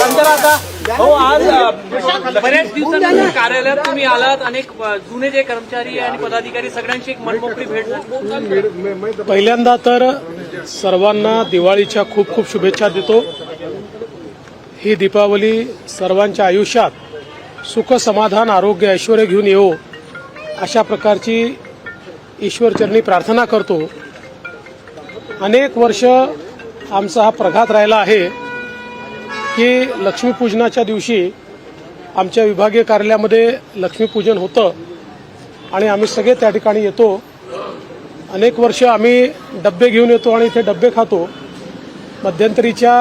हो, आज बऱ्याच दिवसांनी कार्यालयात तुम्ही आलात. अनेक जुने जे कर्मचारी आणि पदाधिकारी सगळ्यांची एक मनमोकळी भेट झाली. पहिल्यांदा तर सर्वांना दिवाळीच्या खूप खूप शुभेच्छा देतो. ही दीपावली सर्वांच्या आयुष्यात सुख समाधान आरोग्य ऐश्वर्य घेऊन येवो अशा प्रकारची ईश्वरचरणी प्रार्थना करतो. अनेक वर्ष आमचा हा प्रघात राहिला आहे की लक्ष्मीपूजनाच्या दिवशी आमच्या विभागीय कार्यालयामध्ये लक्ष्मीपूजन होतं आणि आम्ही सगळे त्या ठिकाणी येतो. अनेक वर्ष आम्ही डब्बे घेऊन येतो आणि इथे डब्बे खातो. मध्यंतरीच्या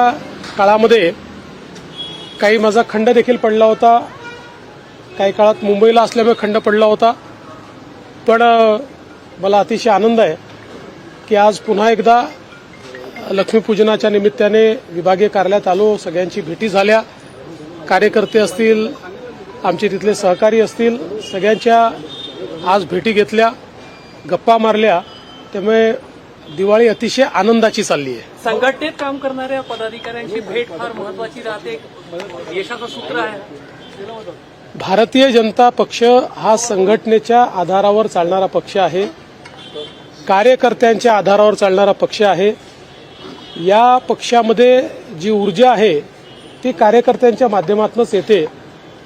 काळामध्ये काही माझा खंड देखील पडला होता. काही काळात मुंबईला असल्यामुळे खंड पडला होता. पण मला अतिशय आनंद आहे की आज पुन्हा एकदा लक्ष्मीपूजनाच्या निमित्ताने विभागीय कार्यालयात आलो. सगळ्यांची भेटी झाल्या. कार्यकर्ते असतील, आमचे तिथले सहकारी असतील, सगळ्यांच्या आज भेटी घेतल्या, गप्पा मारल्या. त्यामुळे दिवाळी अतिशय आनंदाची चालली आहे. संघटनेत काम करणाऱ्या पदाधिकाऱ्यांची भेट फार महत्वाची राहते. यशाचं सूत्र आहे. भारतीय जनता पक्ष हा संघटनेच्या आधारावर चालणारा पक्ष आहे. कार्यकर्त्यांच्या आधारावर चालणारा पक्ष आहे. या पक्षामध्ये जी ऊर्जा आहे ती कार्यकर्त्यांच्या माध्यमातूनच येते.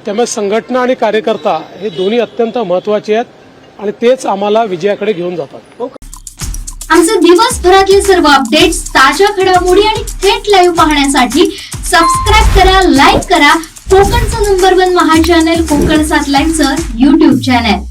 त्यामुळे संघटना आणि कार्यकर्ता हे दोन्ही अत्यंत महत्वाचे आहेत आणि तेच आम्हाला विजयाकडे घेऊन जातात. आमचे दिवसभरातले सर्व अपडेट्स, ताज्या घडामोडी आणि थेट लाईव्ह पाहण्यासाठी सबस्क्राईब करा, लाईक करा कोकणचं नंबर 1 महा चॅनल कोकण 7 लाईव्हचं YouTube चॅनल.